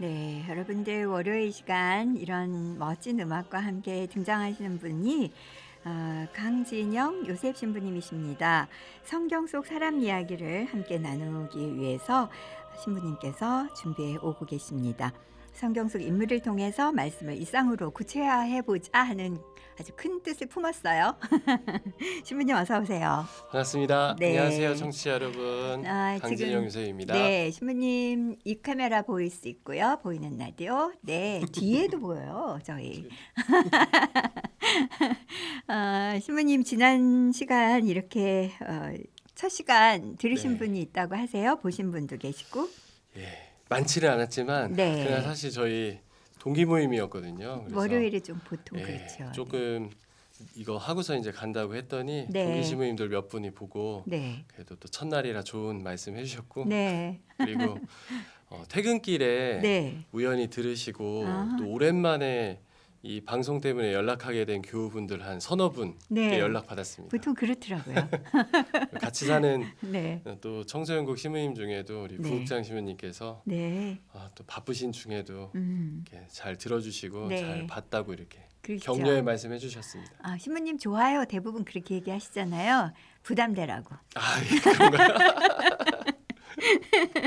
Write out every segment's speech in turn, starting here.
네, 여러분들 월요일 시간 이런 멋진 음악과 함께 등장하시는 분이 강진영 요셉 신부님이십니다. 성경 속 사람 이야기를 함께 나누기 위해서 신부님께서 준비해 오고 계십니다. 성경 속 인물을 통해서 말씀을 일상으로 구체화해 보자 하는 아주 큰 뜻을 품었어요. 신부님 어서 오세요. 반갑습니다. 네. 안녕하세요, 청취자 여러분. 강진영 유세입니다. 네, 신부님 이 카메라 보일 수 있고요. 보이는 라디오. 네, 뒤에도 보여요, 저희. 신부님 지난 시간 이렇게 첫 시간 들으신 네. 분이 있다고 하세요. 보신 분도 계시고. 예, 많지는 않았지만 네. 그날 사실 저희 동기 모임이었거든요. 그래서 월요일에 좀 보통 예, 그렇죠. 조금 이거 하고서 이제 간다고 했더니 네. 동기 신부님들 몇 분이 보고 네. 그래도 또 첫날이라 좋은 말씀 해주셨고 네. 그리고 퇴근길에 네. 우연히 들으시고 아. 또 오랜만에 이 방송 때문에 연락하게 된 교우분들 한 서너 분께 네. 연락 받았습니다. 보통 그렇더라고요. 같이 사는 네. 또 청소년국 신부님 중에도 우리 네. 부국장 신부님께서 네. 또 바쁘신 중에도 이렇게 잘 들어주시고 네. 잘 봤다고 이렇게 그렇죠. 격려의 말씀해 주셨습니다. 신부님 좋아요. 대부분 그렇게 얘기하시잖아요. 부담되라고. 예, 그런가요?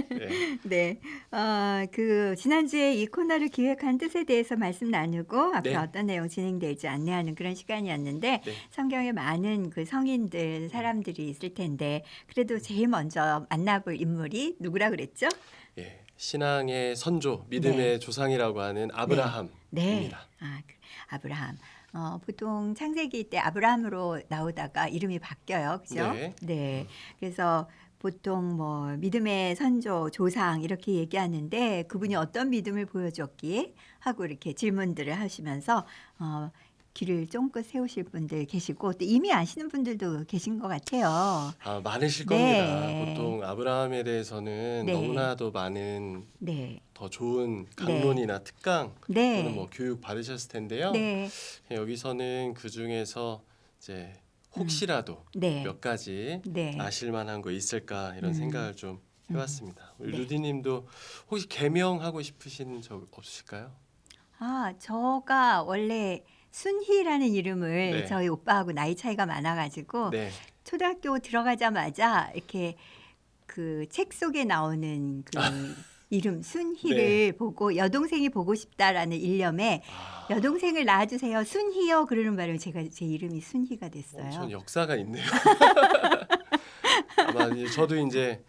네. 네. 그 지난주에 이 코너를 기획한 뜻에 대해서 말씀 나누고 앞으로 네. 어떤 내용 진행될지 안내하는 그런 시간이었는데 네. 성경에 많은 그 성인들 사람들이 있을 텐데 그래도 제일 먼저 만나볼 인물이 누구라 그랬죠? 예, 신앙의 선조, 믿음의 조상이라고 하는 아브라함입니다. 네. 아브라함. 보통 창세기 때 아브라함으로 나오다가 이름이 바뀌어요. 그죠? 네. 네. 그래서 보통 뭐 믿음의 선조, 조상 이렇게 얘기하는데 그분이 어떤 믿음을 보여줬기에 하고 이렇게 질문들을 하시면서 길을 쫑긋 세우실 분들 계시고 또 이미 아시는 분들도 계신 것 같아요. 많으실 네. 겁니다. 보통 아브라함에 대해서는 네. 너무나도 많은 네. 더 좋은 강론이나 특강 네. 또는 뭐 교육 받으셨을 텐데요. 네. 여기서는 그 중에서 이제 혹시라도 네. 몇 가지 네. 아실 만한 거 있을까 이런 생각을 좀 해봤습니다. 우리 네. 루디님도 혹시 개명하고 싶으신 적 없으실까요? 저가 원래 순희라는 이름을 네. 저희 오빠하고 나이 차이가 많아가지고 네. 초등학교 들어가자마자 이렇게 그 책 속에 나오는 그 이름 순희를 보고 여동생이 보고 싶다라는 일념에 여동생을 낳아주세요 순희요 그러는 바람에 제가 제 이름이 순희가 됐어요. 엄청 역사가 있네요. 아마 저도 이제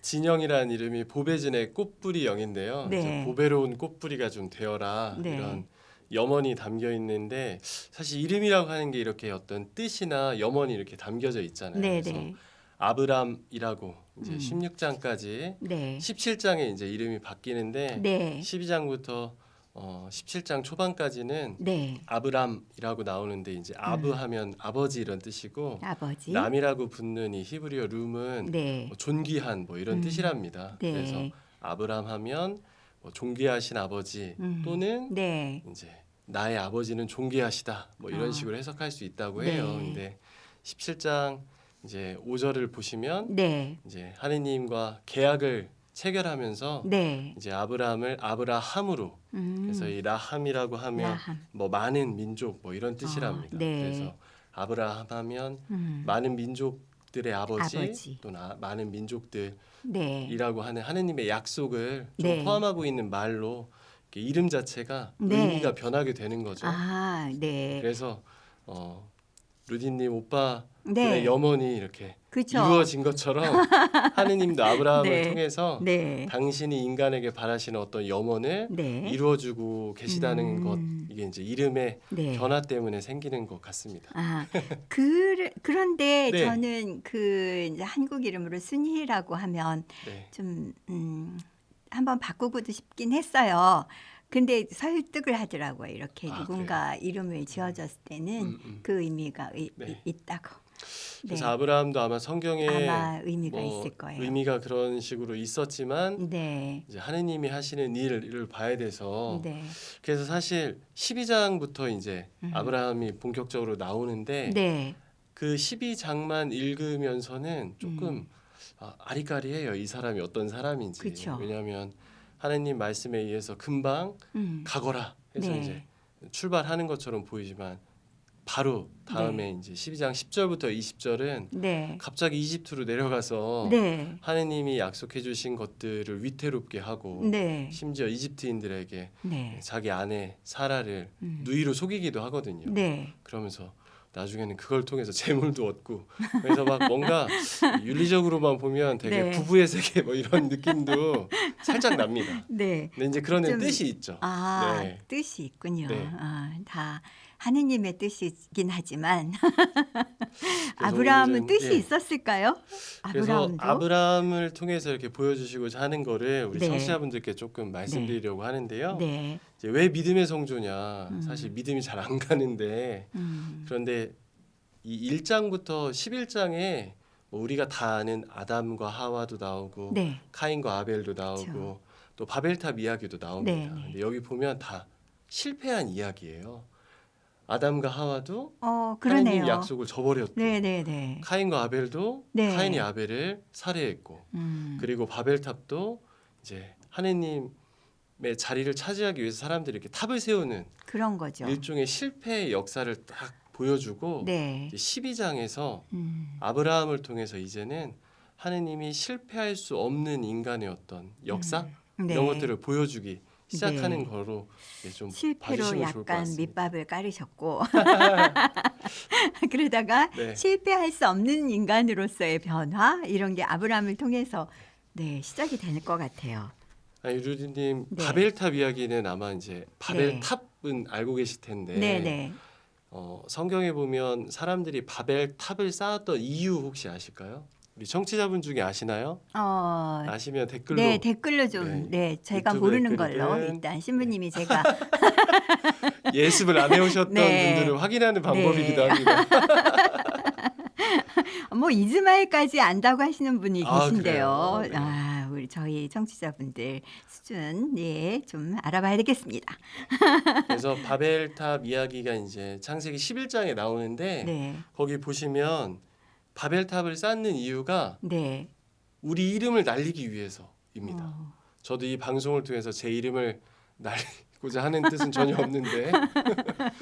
진영이라는 이름이 보배진의 꽃뿌리 영인데요. 네. 이제 보배로운 꽃뿌리가 좀 되어라 네. 이런 염원이 담겨 있는데 사실 이름이라고 하는 게 이렇게 어떤 뜻이나 염원이 이렇게 담겨져 있잖아요. 네, 그래서 네. 아브람이라고 이제 16장까지 네. 17장에 이제 이름이 바뀌는데 네. 12장부터 17장 초반까지는 네. 아브람이라고 나오는데 이제 아브하면 아버지 이런 뜻이고 아버지. 람이라고 붙는 이 히브리어 룸은 네. 뭐 존귀한 뭐 이런 뜻이랍니다. 네. 그래서 아브람 하면 뭐 존귀하신 아버지 또는 네. 이제 나의 아버지는 존귀하시다 뭐 이런 아. 식으로 해석할 수 있다고 네. 해요. 근데 17장 이제 5절을 보시면 네. 이제 하느님과 계약을 체결하면서 네. 이제 아브라함을 아브라함으로 그래서 이 라함이라고 하면 라함. 뭐 많은 민족 뭐 이런 뜻이랍니다. 네. 그래서 아브라함 하면 많은 민족들의 아버지. 또 많은 민족들이라고 네. 하는 하느님의 약속을 좀 네. 포함하고 있는 말로 이렇게 이름 자체가 네. 의미가 변하게 되는 거죠. 네. 그래서 루디님 오빠 네. 염원이 이렇게 그쵸. 이루어진 것처럼 하느님도 아브라함을 네. 통해서 네. 당신이 인간에게 바라시는 어떤 염원을 네. 이루어주고 계시다는 것 이게 이제 이름의 네. 변화 때문에 생기는 것 같습니다. 그런데 네. 저는 그 이제 한국 이름으로 순희라고 하면 네. 좀 한번 바꾸고도 싶긴 했어요. 근데 설득을 하더라고요. 이렇게 누군가 이름을 지어줬을 때는 그 의미가 네. 있다고. 그래서 네. 아브라함도 아마 성경에 아마 의미가 뭐 있을 거예요. 의미가 그런 식으로 있었지만 네. 이제 하느님이 하시는 일을 봐야 돼서 네. 그래서 사실 12장부터 이제 아브라함이 본격적으로 나오는데 네. 그 12장만 읽으면서는 조금 아리까리해요. 이 사람이 어떤 사람인지. 그쵸. 왜냐하면 하느님 말씀에 의해서 금방 가거라 해서 네. 이제 출발하는 것처럼 보이지만 바로 다음에 이제 12장 10절부터 20절은 네. 갑자기 이집트로 내려가서 네. 하느님이 약속해 주신 것들을 위태롭게 하고 네. 심지어 이집트인들에게 네. 자기 아내 사라를 누이로 속이기도 하거든요. 네. 그러면서 나중에는 그걸 통해서 재물도 얻고 그래서 막 뭔가 윤리적으로만 보면 되게 네. 부부의 세계 뭐 이런 느낌도 살짝 납니다. 네. 근데 이제 그런 좀- 뜻이 있죠. 아, 네. 뜻이 있군요. 네. 아, 다 하느님의 뜻이긴 하지만 그래서 아브라함은 오늘은, 뜻이 예. 있었을까요? 그래서 아브라함도? 아브라함을 통해서 이렇게 보여주시고자 하는 거를 우리 네. 청취자분들께 조금 말씀드리려고 하는데요. 네. 이제 왜 믿음의 성조냐? 사실 믿음이 잘 안 가는데 그런데 이 1장부터 11장에 뭐 우리가 다 아는 아담과 하와도 나오고 네. 카인과 아벨도 나오고 그렇죠. 또 바벨탑 이야기도 나옵니다. 네, 네. 근데 여기 보면 다 실패한 이야기예요. 아담과 하와도 그러네요. 하느님 약속을 저버렸고 네, 네, 네. 카인과 아벨도 네. 카인이 아벨을 살해했고 그리고 바벨탑도 이제 하느님의 자리를 차지하기 위해서 사람들이 이렇게 탑을 세우는 그런 거죠. 일종의 실패의 역사를 딱 보여주고 네. 이제 12장에서 음, 아브라함을 통해서 이제는 하느님이 실패할 수 없는 인간의 어떤 역사 네. 이런 것들을 보여주기 시작하는 네. 거로 이제 좀 실패로 봐주시면 좋을 것 약간 같습니다. 밑밥을 깔으셨고 그러다가 네. 실패할 수 없는 인간으로서의 변화 이런 게 아브라함을 통해서 네, 시작이 될 것 같아요. 아니 루디님 네. 바벨탑 이야기는 아마 이제 바벨탑은 알고 계실 텐데 네, 네. 성경에 보면 사람들이 바벨탑을 쌓았던 이유 혹시 아실까요? 우리 청취자분 중에 아시나요? 아시면 댓글로 네, 댓글로 좀 네, 제가 유튜브에 모르는 걸로 댓글이든 일단 신부님이 제가 예습을 안 해오셨던 네. 분들을 확인하는 방법이기도 네. 합니다. 뭐 이즈마엘까지 안다고 하시는 분이 아, 계신데요. 그래요? 네. 아, 우리 저희 청취자분들 수준 좀 알아봐야 되겠습니다. 그래서 바벨탑 이야기가 이제 창세기 11장에 나오는데 네, 거기 보시면 바벨탑을 쌓는 이유가 네. 우리 이름을 날리기 위해서입니다. 어, 저도 이 방송을 통해서 제 이름을 날리고자 하는 뜻은 전혀 없는데 그러니까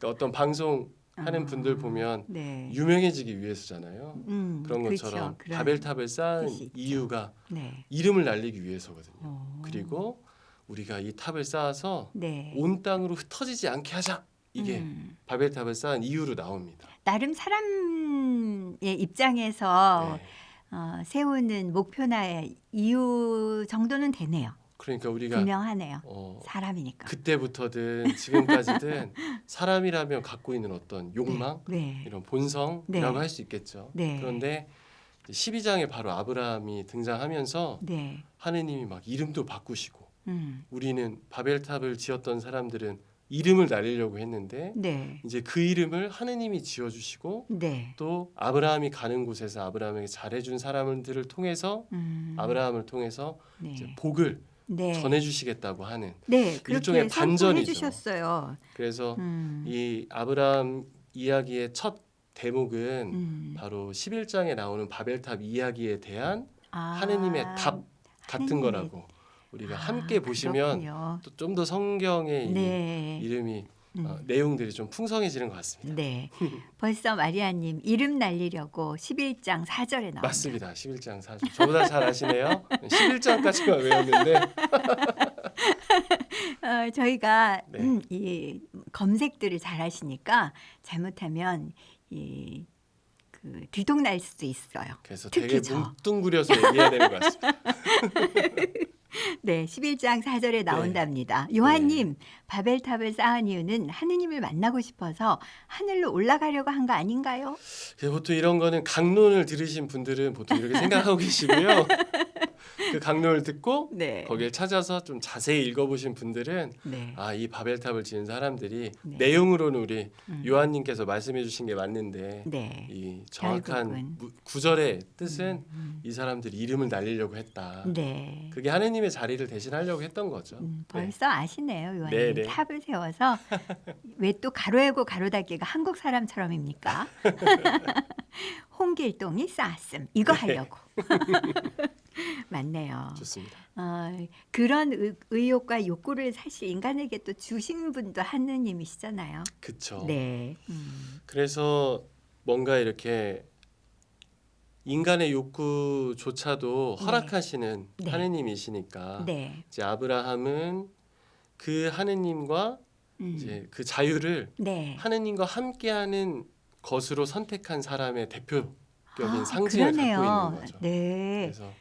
어떤 방송 하는 분들 보면 네. 유명해지기 위해서잖아요. 그런 그렇죠. 것처럼 그런 바벨탑을 쌓은 뜻이 있죠. 이유가 네. 이름을 날리기 위해서거든요. 어, 그리고 우리가 이 탑을 쌓아서 네. 온 땅으로 흩어지지 않게 하자. 이게 바벨탑을 쌓은 이유로 나옵니다. 나름 사람의 입장에서 네. 세우는 목표나 이유 정도는 되네요. 그러니까 우리가 분명하네요. 사람이니까. 그때부터든 지금까지든 사람이라면 갖고 있는 어떤 욕망, 네. 이런 본성이라고 네. 할 수 있겠죠. 네. 그런데 12장에 바로 아브라함이 등장하면서 네. 하느님이 막 이름도 바꾸시고 음, 우리는 바벨탑을 지었던 사람들은 이름을 날리려고 했는데 네. 이제 그 이름을 하느님이 지어주시고 네. 또 아브라함이 가는 곳에서 아브라함에게 잘해준 사람들을 통해서 아브라함을 통해서 네. 이제 복을 네. 전해주시겠다고 하는 네, 일종의 그렇게 반전이죠. 선포해 주셨어요. 그래서 이 아브라함 이야기의 첫 대목은 바로 11장에 나오는 바벨탑 이야기에 대한 하느님의 답 같은 하느님의- 거라고 우리가 함께 보시면 그렇군요. 또 좀 더 성경의 네. 이 이름이 내용들이 좀 풍성해지는 것 같습니다. 네. 벌써 마리아님 이름 날리려고 11장 4절에 나옵니다. 맞습니다. 11장 4절. 저보다 잘 아시네요. 11장까지만 외웠는데 저희가 네. 이 검색들을 잘 하시니까 잘못하면 그 들통날 수도 있어요. 그래서 특히 되게 저. 뭉뚱그려서 얘기해야 되는 것 같습니다. 네, 11장 4절에 나온답니다. 요한님, 바벨탑을 쌓은 이유는 하느님을 만나고 싶어서 하늘로 올라가려고 한 거 아닌가요? 보통 이런 거는 강론을 들으신 분들은 보통 이렇게 생각하고 계시고요. 그 강론을 듣고 네. 거기에 찾아서 좀 자세히 읽어보신 분들은 네. 이 바벨탑을 지은 사람들이 네. 내용으로는 우리 요한님께서 말씀해주신 게 맞는데 네. 이 정확한 결국은. 구절의 뜻은 이 사람들이 이름을 날리려고 했다. 네. 그게 하느님의 자리를 대신하려고 했던 거죠. 벌써 아시네요, 요한님. 네, 네. 탑을 세워서 왜 또 가로열고 가로닫기가 한국 사람처럼입니까? 홍길동이 쌓았음. 이거 하려고. 맞네요. 좋습니다. 그런 의욕과 욕구를 사실 인간에게 또 주신 분도 하느님이시잖아요. 그쵸. 네. 그래서 뭔가 이렇게 인간의 욕구조차도 네. 허락하시는 네. 하느님이시니까 네. 이제 아브라함은 그 하느님과 이제 그 자유를 네. 하느님과 함께하는 것으로 선택한 사람의 대표격인 상징을 갖고 그러네요. 있는 거죠. 네. 그래서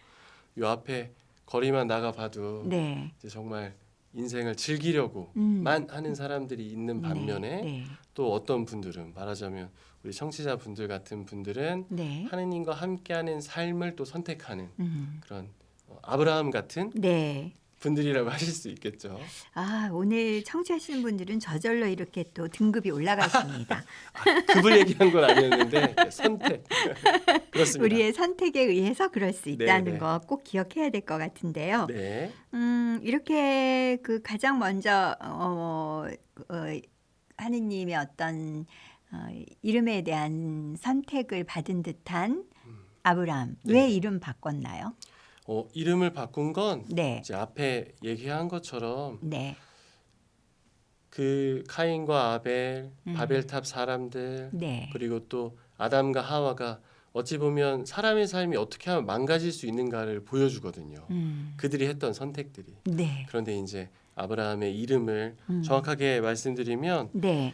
요 앞에 거리만 나가봐도 네. 이제 정말 인생을 즐기려고만 하는 사람들이 있는 반면에 네. 또 어떤 분들은 말하자면 우리 청취자분들 같은 분들은 네. 하느님과 함께하는 삶을 또 선택하는 음. 그런 아브라함 같은 네. 분들이라고 하실 수 있겠죠. 오늘 청취하시는 분들은 저절로 이렇게 또 등급이 올라가십니다. 급을 얘기한 건 아니었는데 선택. 그렇습니다. 우리의 선택에 의해서 그럴 수 있다는 네. 거 꼭 기억해야 될 것 같은데요. 네. 이렇게 그 가장 먼저 하느님의 어떤 이름에 대한 선택을 받은 듯한 아브라함. 네. 왜 이름 바꿨나요? 이름을 바꾼 건 네. 이제 앞에 얘기한 것처럼 네. 그 카인과 아벨, 바벨탑 사람들 네. 그리고 또 아담과 하와가 어찌 보면 사람의 삶이 어떻게 하면 망가질 수 있는가를 보여주거든요. 그들이 했던 선택들이. 네. 그런데 이제 아브라함의 이름을 정확하게 말씀드리면 네.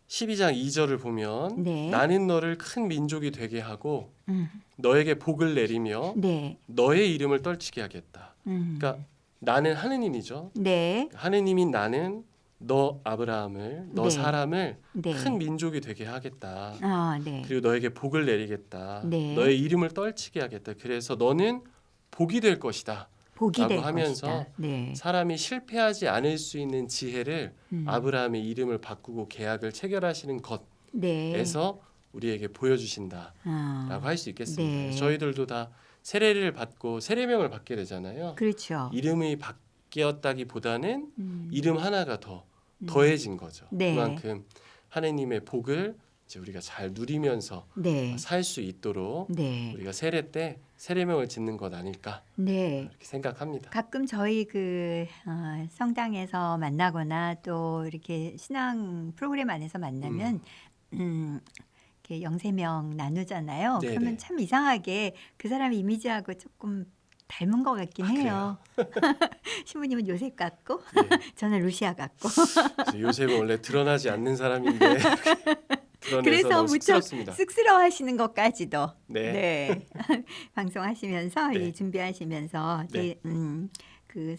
12장 2절을 보면 네. 나는 너를 큰 민족이 되게 하고 음. 너에게 복을 내리며 네. 너의 이름을 떨치게 하겠다. 그러니까 나는 하느님이죠. 네. 하느님인 나는 너 아브라함을 너 네. 사람을 네. 큰 민족이 되게 하겠다. 네. 그리고 너에게 복을 내리겠다. 네. 너의 이름을 떨치게 하겠다. 그래서 너는 복이 될 것이다. 복이 될 라고 하면서 것이다. 네. 사람이 실패하지 않을 수 있는 지혜를 아브라함의 이름을 바꾸고 계약을 체결하시는 네. 것에서 우리에게 보여주신다라고 할 수 있겠습니다. 네. 저희들도 다 세례를 받고 세례명을 받게 되잖아요. 그렇죠. 이름이 바뀌었다기보다는 이름 하나가 더 더해진 거죠. 네. 그만큼 하느님의 복을 이제 우리가 잘 누리면서 네. 살 수 있도록 네. 우리가 세례 때 세례명을 짓는 것 아닐까 네. 이렇게 생각합니다. 가끔 저희 그 성당에서 만나거나 또 이렇게 신앙 프로그램 안에서 만나면 이렇게 영세명 나누잖아요. 네네. 그러면 참 이상하게 그 사람 이미지하고 조금 닮은 것 같긴 해요. 신부님은 요셉 같고 네. 저는 루시아 같고. 그래서 요셉은 원래 드러나지 않는 사람인데 드러내서 그래서 너무 무척 쑥스럽습니다. 쑥스러워하시는 것까지도. 네. 네. 방송하시면서 네. 준비하시면서 네. 그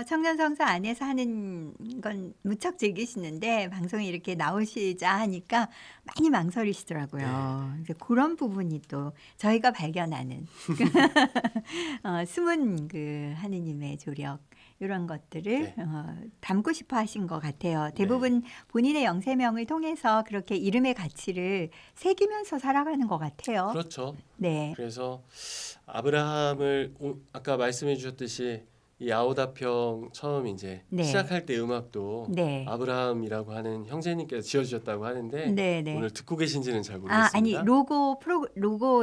청년 성서 안에서 하는 건 무척 즐기시는데 방송에 이렇게 나오시자 하니까 많이 망설이시더라고요. 이제 그런 부분이 또 저희가 발견하는 숨은 그 하느님의 조력 이런 것들을 담고 싶어 하신 것 같아요. 대부분 본인의 영세명을 통해서 그렇게 이름의 가치를 새기면서 살아가는 것 같아요. 그렇죠. 네. 그래서 아브라함을 아까 말씀해 주셨듯이 이 아오다평 처음 이제 네. 시작할 때 음악도 네. 아브라함이라고 하는 형제님께서 지어주셨다고 하는데 네, 네. 오늘 듣고 계신지는 잘 모르겠습니다. 아니 로고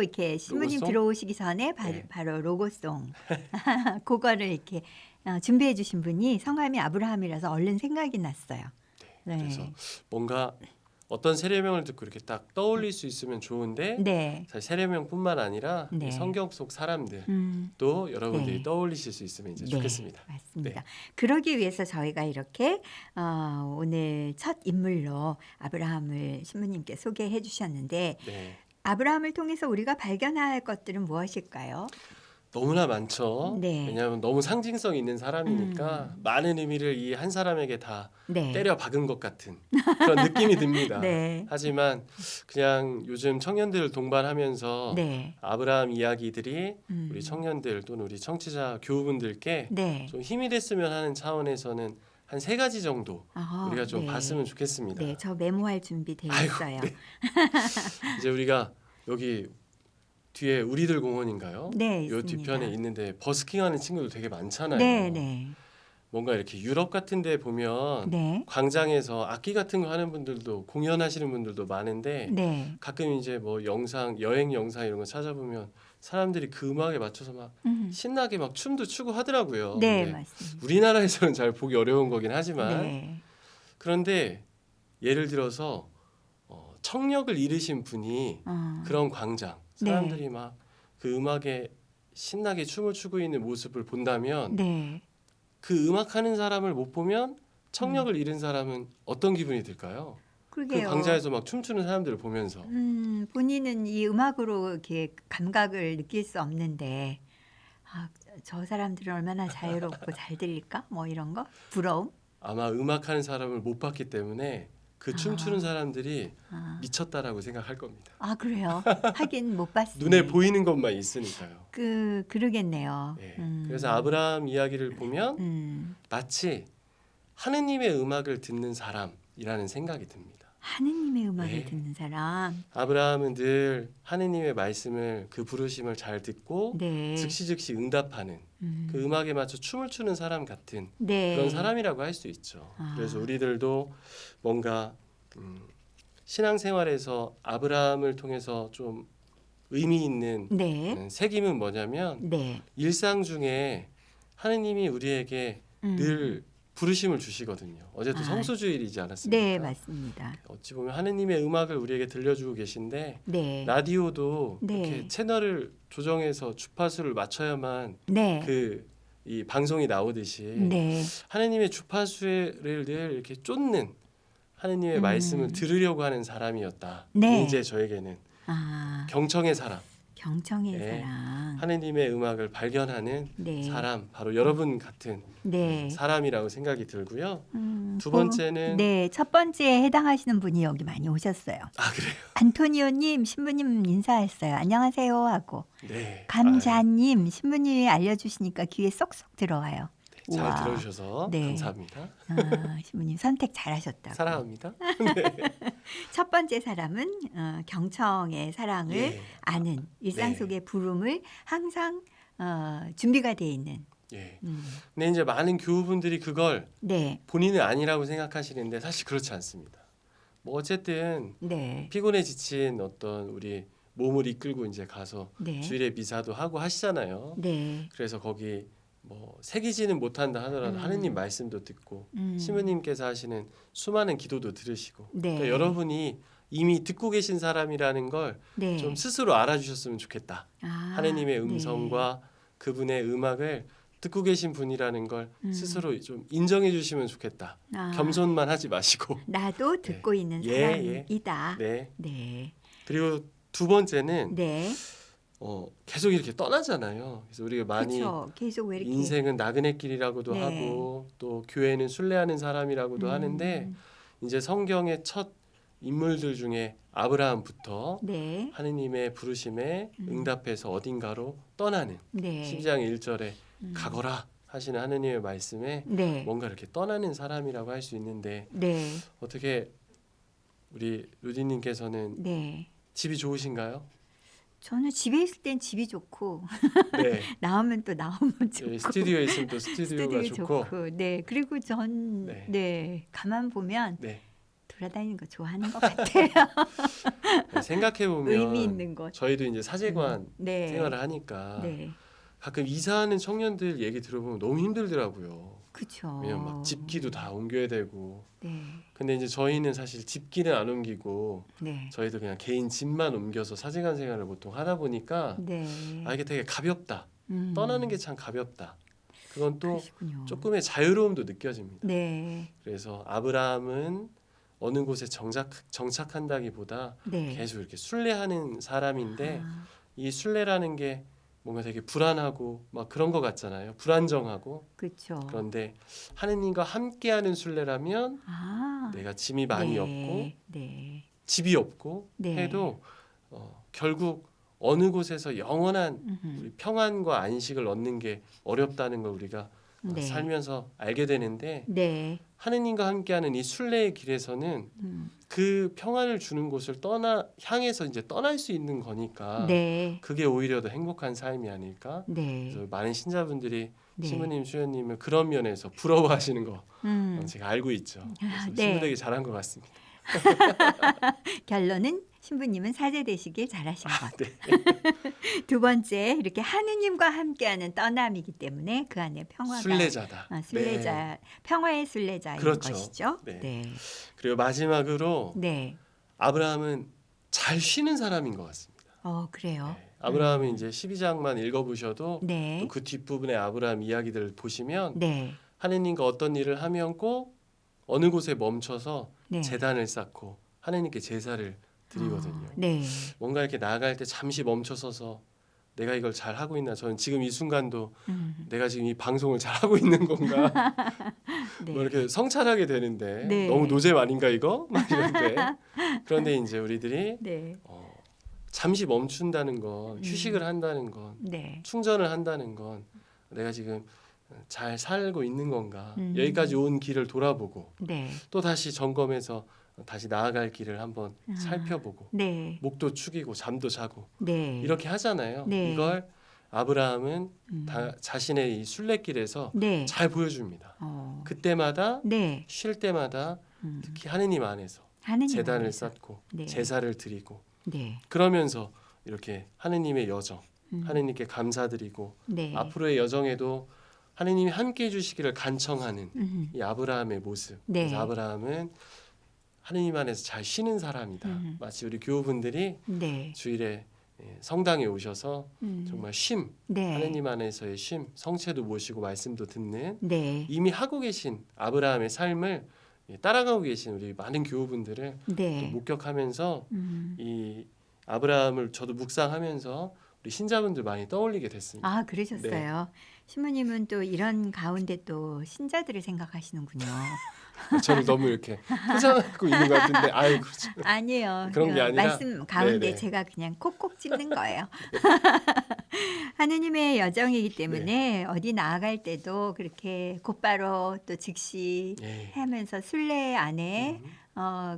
이렇게 신부님 로고송? 들어오시기 전에 네. 바로 로고송 그거를 이렇게 준비해 주신 분이 성함이 아브라함이라서 얼른 생각이 났어요. 네. 그래서 뭔가 어떤 세례명을 듣고 이렇게 딱 떠올릴 수 있으면 좋은데 네. 사실 세례명뿐만 아니라 네. 이 성경 속 사람들 음, 또 여러분들이 네. 떠올리실 수 있으면 이제 네, 좋겠습니다. 맞습니다. 네. 그러기 위해서 저희가 이렇게 오늘 첫 인물로 아브라함을 신부님께 소개해 주셨는데 네. 아브라함을 통해서 우리가 발견할 것들은 무엇일까요? 너무나 많죠. 네. 왜냐하면 너무 상징성 있는 사람이니까 많은 의미를 이 한 사람에게 다 네. 때려 박은 것 같은 그런 느낌이 듭니다. 네. 하지만 그냥 요즘 청년들을 동반하면서 네. 아브라함 이야기들이 우리 청년들 또는 우리 청취자 교우분들께 네. 좀 힘이 됐으면 하는 차원에서는 한 3가지 정도 우리가 좀 네. 봤으면 좋겠습니다. 네, 저 메모할 준비 되어 아이고, 있어요. 네. 이제 우리가 여기 뒤에 우리들 공원인가요? 네, 요 있습니다. 뒤편에 있는데 버스킹하는 친구들 되게 많잖아요. 네, 네. 뭔가 이렇게 유럽 같은 데 보면 네. 광장에서 악기 같은 거 하는 분들도 공연하시는 분들도 많은데 네. 가끔 이제 뭐 영상 여행 영상 이런 거 찾아보면 사람들이 그 음악에 맞춰서 막 신나게 막 춤도 추고 하더라고요. 네, 근데 맞습니다. 우리나라에서는 잘 보기 어려운 거긴 하지만 네. 그런데 예를 들어서 청력을 잃으신 분이 그런 광장 사람들이 막 그 음악에 신나게 춤을 추고 있는 모습을 본다면 네. 그 음악하는 사람을 못 보면 청력을 잃은 사람은 어떤 기분이 들까요? 그 그러게요. 광장에서 막 춤추는 사람들을 보면서 본인은 이 음악으로 이렇게 감각을 느낄 수 없는데 저 사람들은 얼마나 자유롭고 잘 들릴까? 뭐 이런 거? 부러움? 아마 음악하는 사람을 못 봤기 때문에 그 춤추는 아. 사람들이 아. 미쳤다라고 생각할 겁니다. 그래요? 하긴 못 봤으니. 눈에 보이는 것만 있으니까요. 그러겠네요. 예. 그래서 아브라함 이야기를 보면 마치 하느님의 음악을 듣는 사람이라는 생각이 듭니다. 하느님의 음악을 네. 듣는 사람. 아브라함은 늘 하느님의 말씀을 그 부르심을 잘 듣고 네. 즉시 응답하는 그 음악에 맞춰 춤을 추는 사람 같은 네. 그런 사람이라고 할 수 있죠. 그래서 우리들도 뭔가 신앙생활에서 아브라함을 통해서 좀 의미 있는 네. 새김은 뭐냐면 네. 일상 중에 하느님이 우리에게 늘 부르심을 주시거든요. 어제도 아. 성수주일이지 않았습니까? 네, 맞습니다. 어찌 보면 하느님의 음악을 우리에게 들려주고 계신데 네. 라디오도 네. 이렇게 채널을 조정해서 주파수를 맞춰야만 네. 이 방송이 나오듯이 네. 하느님의 주파수를 늘 이렇게 쫓는 하느님의 말씀을 들으려고 하는 사람이었다. 네. 이제 저에게는 경청의 사람, 경청의 네. 사람. 하느님의 음악을 발견하는 네. 사람, 바로 여러분 같은 네. 사람이라고 생각이 들고요. 두 번째는 네, 첫 번째에 해당하시는 분이 여기 많이 오셨어요. 그래요? 안토니오님 신부님 인사했어요. 안녕하세요 하고. 네. 감자님 신부님이 알려주시니까 귀에 쏙쏙 들어와요. 잘 우와. 들어주셔서 네. 감사합니다. 신부님 선택 잘하셨다고. 사랑합니다. 첫 번째 사람은 경청의 사랑을 예. 아는 일상 네. 속의 부름을 항상 준비가 돼 있는. 예. 근데 이제 많은 교우분들이 그걸 네, 본인은 아니라고 생각하시는데 사실 그렇지 않습니다. 뭐 어쨌든 네, 피곤해 지친 어떤 우리 몸을 이끌고 이제 가서 네, 주일에 미사도 하고 하시잖아요. 네, 그래서 거기 뭐 새기지는 못한다 하더라도 하느님 말씀도 듣고 신부님께서 하시는 수많은 기도도 들으시고 네. 그러니까 여러분이 이미 듣고 계신 사람이라는 걸 좀 네. 스스로 알아주셨으면 좋겠다. 하느님의 음성과 그분의 음악을 듣고 계신 분이라는 걸 스스로 좀 인정해 주시면 좋겠다. 겸손만 하지 마시고. 나도 듣고 있는 예, 사람이다. 네. 네, 그리고 두 번째는 네, 계속 이렇게 떠나잖아요. 그래서 우리가 많이 그렇죠. 계속 왜 이렇게 인생은 나그네 길이라고도 네. 하고 또 교회는 순례하는 사람이라고도 하는데 이제 성경의 첫 인물들 중에 아브라함부터 네, 하느님의 부르심에 응답해서 어딘가로 떠나는 네, 12장 1절에 가거라 하시는 하느님의 말씀에 네, 뭔가 이렇게 떠나는 사람이라고 할 수 있는데 네, 어떻게 우리 루디님께서는 네. 집이 좋으신가요? 저는 집에 있을 땐 집이 좋고 네. 나오면 또 나오면 좋고. 네, 스튜디오에 있으면 또 스튜디오가 좋고. 네, 그리고 전 네. 가만 보면 네. 돌아다니는 거 좋아하는 것 같아요. 생각해 의미 보면 있는 것. 저희도 이제 사제관 네. 생활을 하니까 네, 가끔 이사하는 청년들 얘기 들어보면 너무 힘들더라고요. 그렇죠. 왜냐면 막 집기도 다 옮겨야 되고. 네, 근데 이제 저희는 사실 집기는 안 옮기고 네, 저희도 그냥 개인 집만 옮겨서 사제관 생활을 보통 하다 보니까 네. 이게 되게 가볍다. 떠나는 게 참 가볍다. 그건 또 그러시군요. 조금의 자유로움도 느껴집니다. 네, 그래서 아브라함은 어느 곳에 정착한다기보다 네. 계속 이렇게 순례하는 사람인데 이 순례라는 게 뭔가 되게 불안하고 막 그런 것 같잖아요. 불안정하고. 그렇죠. 그런데 하느님과 함께하는 순례라면 내가 짐이 많이 없고 네, 집이 없고 네. 해도 결국 어느 곳에서 영원한 우리 평안과 안식을 얻는 게 어렵다는 걸 우리가 네. 살면서 알게 되는데 네. 하느님과 함께하는 이 순례의 길에서는 그 평안을 주는 곳을 향해서 이제 떠날 수 있는 거니까 네. 그게 오히려 더 행복한 삶이 아닐까. 네. 그래서 많은 신자분들이 네. 신부님, 수녀님을 그런 면에서 부러워하시는 거 제가 알고 있죠. 그래서 네. 신부 되게 잘한 것 같습니다. 결론은 신부님은 사제 되시길 잘하신 것. 네. 두 번째, 이렇게 하느님과 함께하는 떠남이기 때문에 그 안에 평화가 순례자다. 순례자, 네. 평화의 순례자인 그렇죠. 것이죠. 네. 네. 그리고 마지막으로 네. 아브라함은 잘 쉬는 사람인 것 같습니다. 그래요. 네. 아브라함은 이제 12장만 읽어보셔도 네. 또 그 뒷부분에 아브라함 이야기들을 보시면 네. 하느님과 어떤 일을 하면 꼭 어느 곳에 멈춰서 네. 제단을 쌓고 하느님께 제사를 드리거든요. 네. 뭔가 이렇게 나아갈 때 잠시 멈춰서서 내가 이걸 잘 하고 있나? 저는 지금 이 순간도 내가 지금 이 방송을 잘 하고 있는 건가? 네. 뭐 이렇게 성찰하게 되는데 네. 너무 노잼 아닌가 이거? 막 이런데 그런데 이제 우리들이 네. 잠시 멈춘다는 건 휴식을 한다는 건 네. 충전을 한다는 건 내가 지금 잘 살고 있는 건가? 여기까지 온 길을 돌아보고 네. 또 다시 점검해서 다시 나아갈 길을 한번 살펴보고 네. 목도 축이고 잠도 자고 네. 이렇게 하잖아요. 네. 이걸 아브라함은 자신의 이 순례길에서 네. 잘 보여줍니다. 그때마다 네. 쉴 때마다 특히 하느님 안에서 하느님 제단을 안에서. 쌓고 네. 제사를 드리고 네. 그러면서 이렇게 하느님의 여정, 하느님께 감사드리고 네. 앞으로의 여정에도 하느님이 함께해 주시기를 간청하는 이 아브라함의 모습. 네. 그래서 아브라함은 하느님 안에서 잘 쉬는 사람이다. 마치 우리 교우분들이 네. 주일에 성당에 오셔서 정말 네. 하느님 안에서의 쉼, 성체도 모시고 말씀도 듣는 네. 이미 하고 계신 아브라함의 삶을 따라가고 계신 우리 많은 교우분들을 또 네. 목격하면서 이 아브라함을 저도 묵상하면서 우리 신자분들 많이 떠올리게 됐습니다. 아, 그러셨어요. 신부님은 또 이런 가운데 또 신자들을 생각하시는군요. 저를 너무 이렇게 포장하고 있는 것 같은데 아유 그렇죠. 아니에요. 그런 게 아니라 말씀 가운데 네네. 제가 그냥 콕콕 찝는 거예요. 하느님의 여정이기 때문에 어디 나아갈 때도 그렇게 곧바로 또 즉시 예. 하면서 순례 안에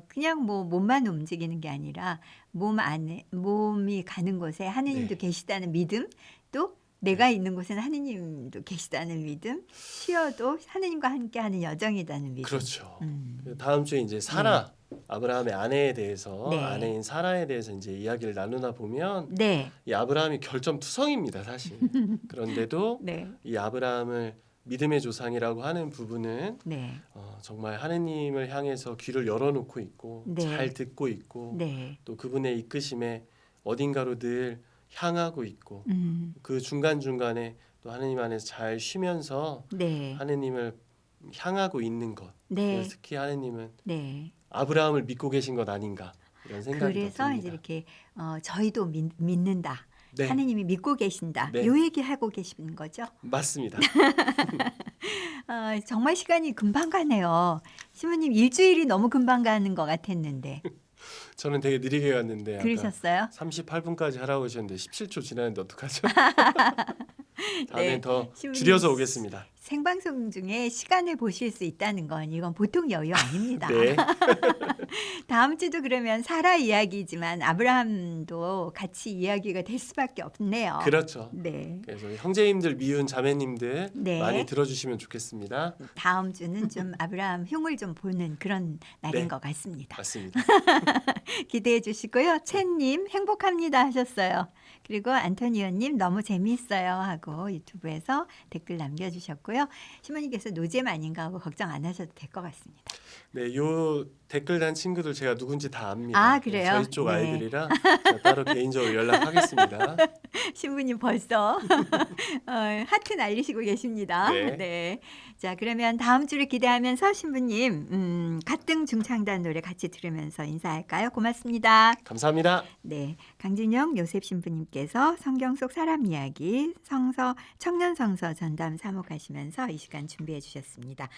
그냥 뭐 몸만 움직이는 게 아니라 몸 안에 몸이 가는 곳에 하느님도 네. 계시다는 믿음, 또 내가 있는 곳에는 하느님도 계시다는 믿음, 쉬어도 하느님과 함께하는 여정이라는 믿음. 그렇죠. 다음 주에 이제 사라 아브라함의 아내에 대해서 네. 아내인 사라에 대해서 이제 이야기를 나누다 보면 네, 이 아브라함이 결점투성입니다 사실. 그런데도 네, 이 아브라함을 믿음의 조상이라고 하는 부분은 네, 정말 하느님을 향해서 귀를 열어놓고 있고 네. 잘 듣고 있고 네, 또 그분의 이끄심에 어딘가로 늘 향하고 있고 그 중간중간에 또 하느님 안에서 잘 쉬면서 네, 하느님을 향하고 있는 것. 네, 그래서 특히 하느님은 네. 아브라함을 믿고 계신 것 아닌가 이런 생각이 그래서 듭니다. 이제 이렇게 저희도 믿는다. 네, 하느님이 믿고 계신다. 네. 요 얘기 하고 계시는 거죠. 맞습니다. 정말 시간이 금방 가네요. 신부님 일주일이 너무 금방 가는 것 같았는데 저는 되게 느리게 갔는데 아까 그러셨어요? 38분까지 하라고 하셨는데 17초 지났는데 어떡하죠? 다음엔 네, 더 신부님 줄여서 오겠습니다. 생방송 중에 시간을 보실 수 있다는 건 이건 보통 여유 아닙니다. 네, 다음 주도 그러면 사라 이야기지만 아브라함도 같이 이야기가 될 수밖에 없네요. 그렇죠. 네. 그래서 형제님들 미운 자매님들 네. 많이 들어주시면 좋겠습니다. 다음 주는 좀 아브라함 흉을 좀 보는 그런 날인 네. 것 같습니다. 맞습니다. 기대해 주시고요. 채님 행복합니다 하셨어요. 그리고 안토니오님 너무 재미있어요 하고 유튜브에서 댓글 남겨주셨고요. 신부님께서 노잼 아닌가 하고 걱정 안 하셔도 될 것 같습니다. 네, 요 댓글 단 친구들 제가 누군지 다 압니다. 아, 그래요? 저희 쪽 네. 아이들이라 제가 따로 개인적으로 연락하겠습니다. 신부님 벌써 하트 날리시고 계십니다. 네. 네. 자, 그러면 다음 주를 기대하면서 신부님 가등 중창단 노래 같이 들으면서 인사할까요? 고맙습니다. 감사합니다. 네, 강진영 요셉 신부님께서 성경 속 사람 이야기 청년 성서 전담 사목하시면서 이 시간 준비해 주셨습니다.